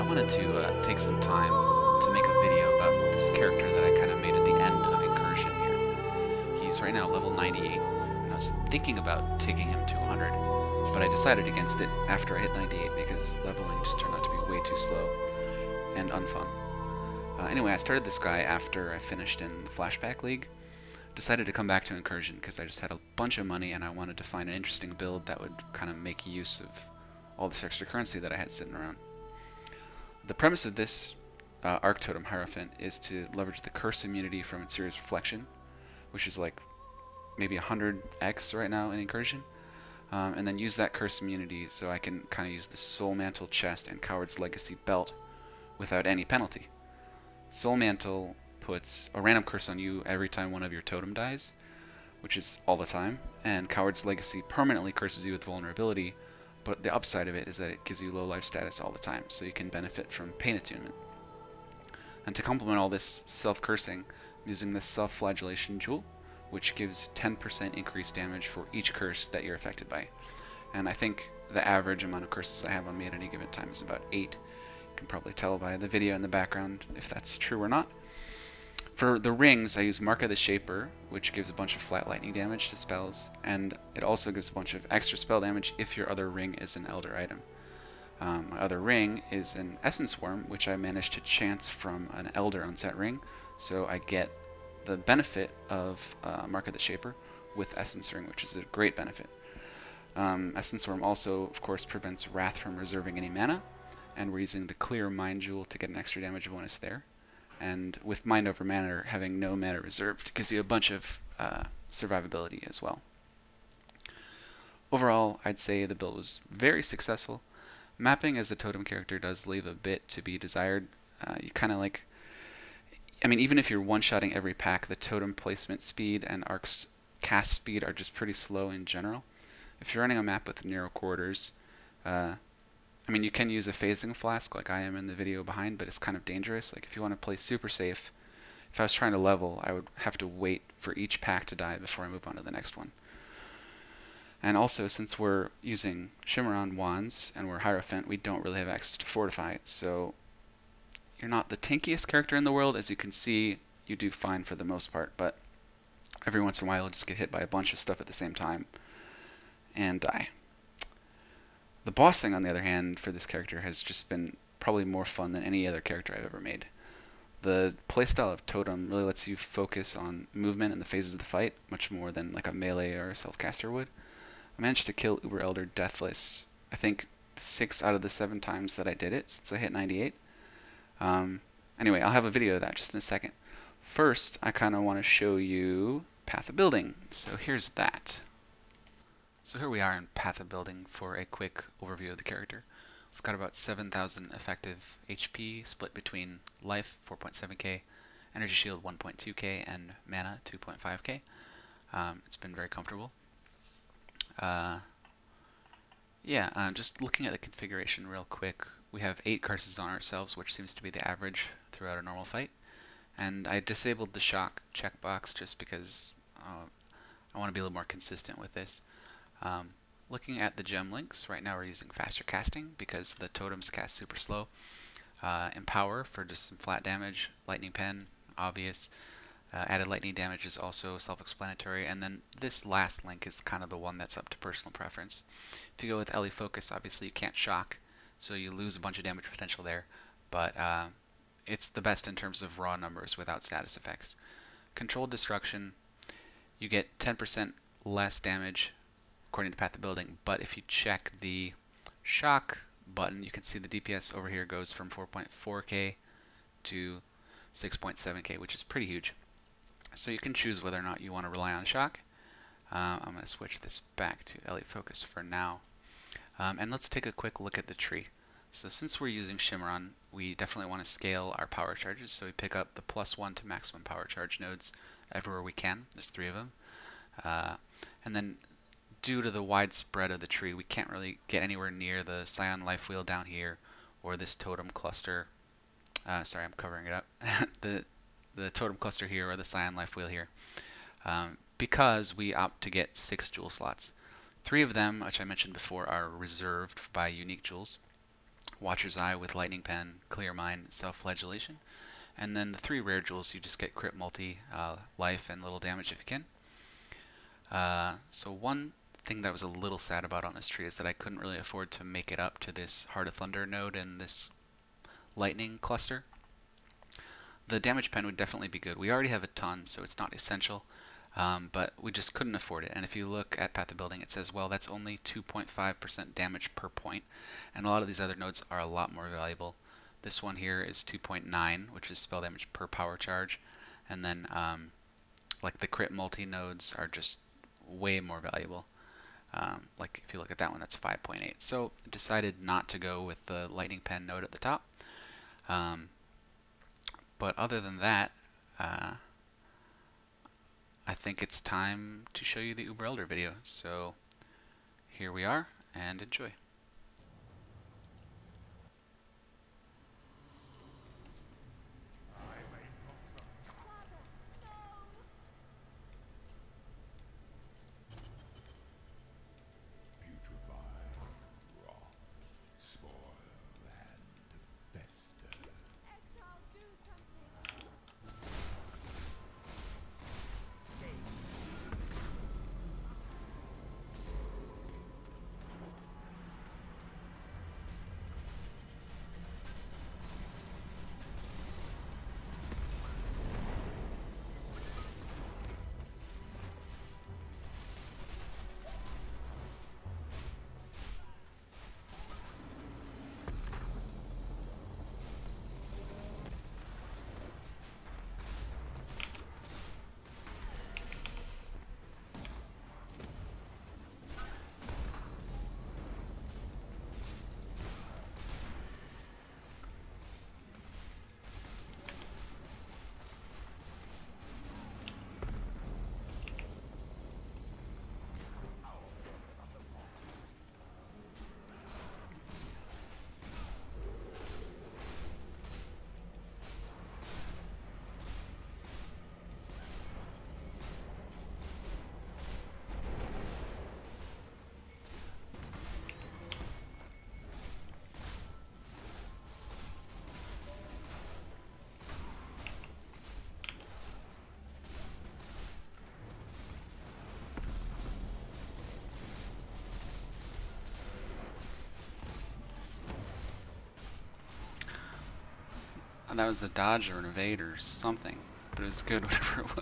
wanted to take some time to make a video about this character that I kind of made at the end of Incursion here. He's right now level 98, and I was thinking about taking him to 100, but I decided against it after I hit 98 because leveling just turned out to be way too slow and unfun. Anyway, I started this guy after I finished in the Flashback League. Decided to come back to Incursion because I just had a bunch of money and I wanted to find an interesting build that would kind of make use of all this extra currency that I had sitting around. The premise of this Arc Totem Hierophant is to leverage the curse immunity from its Serious Reflection, which is like maybe 100x right now in Incursion, and then use that curse immunity so I can kind of use the Soul Mantle chest and Coward's Legacy belt without any penalty. Soul Mantle puts a random curse on you every time one of your totem dies, which is all the time, and Coward's Legacy permanently curses you with vulnerability, but the upside of it is that it gives you low life status all the time, so you can benefit from pain attunement. And to complement all this self-cursing, I'm using this self-flagellation jewel, which gives 10% increased damage for each curse that you're affected by. And I think the average amount of curses I have on me at any given time is about 8. You can probably tell by the video in the background if that's true or not. For the rings, I use Mark of the Shaper, which gives a bunch of flat lightning damage to spells, and it also gives a bunch of extra spell damage if your other ring is an Elder item. My other ring is an Essence Worm, which I managed to chance from an Elder unset ring, so I get the benefit of Mark of the Shaper with Essence Ring, which is a great benefit. Essence Worm also, of course, prevents Wrath from reserving any mana, and we're using the Clear Mind Jewel to get an extra damage bonus there. And with Mind Over Mana, having no mana reserved gives you a bunch of survivability as well. Overall, I'd say the build was very successful. Mapping as a totem character does leave a bit to be desired. You kind of like, I mean, even if you're one-shotting every pack, the totem placement speed and Arc's cast speed are just pretty slow in general. If you're running a map with narrow quarters, I mean, you can use a phasing flask like I am in the video behind, but it's kind of dangerous. Like if you want to play super safe, if I was trying to level, I would have to wait for each pack to die before I move on to the next one. And also, since we're using Shimmeron wands and we're Hierophant, we don't really have access to Fortify, so you're not the tankiest character in the world. As you can see, you do fine for the most part, but every once in a while you'll just get hit by a bunch of stuff at the same time and die. The bossing, on the other hand, for this character has just been probably more fun than any other character I've ever made. The playstyle of Totem really lets you focus on movement and the phases of the fight, much more than like a melee or a self-caster would. I managed to kill Uber Elder Deathless, I think 6 out of the 7 times that I did it since I hit 98. Anyway, I'll have a video of that just in a second. First, I kind of want to show you Path of Building, so here's that. So here we are in Path of Building for a quick overview of the character. We've got about 7,000 effective HP split between life 4.7k, energy shield 1.2k, and mana 2.5k. It's been very comfortable. Just looking at the configuration real quick, we have 8 curses on ourselves, which seems to be the average throughout a normal fight. And I disabled the shock checkbox just because I want to be a little more consistent with this. Looking at the gem links, right now we're using faster casting because the totems cast super slow. Empower for just some flat damage, lightning pen, obvious. Added lightning damage is also self-explanatory, and then this last link is kind of the one that's up to personal preference. If you go with LE Focus, obviously you can't shock, so you lose a bunch of damage potential there, but it's the best in terms of raw numbers without status effects. Controlled Destruction, you get 10% less damage according to Path of Building, but if you check the shock button, you can see the DPS over here goes from 4.4k to 6.7k, which is pretty huge. So you can choose whether or not you want to rely on shock. I'm going to switch this back to LE Focus for now. And let's take a quick look at the tree. So since we're using Shimmeron, we definitely want to scale our power charges, so we pick up the +1 to maximum power charge nodes everywhere we can. There's 3 of them. And then due to the wide spread of the tree, we can't really get anywhere near the Scion Life Wheel down here or this totem cluster. Sorry, I'm covering it up. the totem cluster here or the Scion Life Wheel here, because we opt to get 6 jewel slots. 3 of them, which I mentioned before, are reserved by unique jewels. Watcher's Eye with Lightning Pen, Clear Mind, Self-Flagellation. And then the 3 rare jewels, you just get crit multi, life, and little damage if you can. So one thing that I was a little sad about on this tree is that I couldn't really afford to make it up to this Heart of Thunder node and this lightning cluster. The damage pen would definitely be good. We already have a ton, so it's not essential, but we just couldn't afford it. And if you look at Path of Building, it says, well, that's only 2.5% damage per point, and a lot of these other nodes are a lot more valuable. This one here is 2.9, which is spell damage per power charge, and then like the crit multi nodes are just way more valuable. Like if you look at that one, that's 5.8. So I decided not to go with the lightning pen node at the top. But other than that, I think it's time to show you the Uber Elder video. So here we are, and enjoy. That was a dodge or an evade or something, but it was good whatever it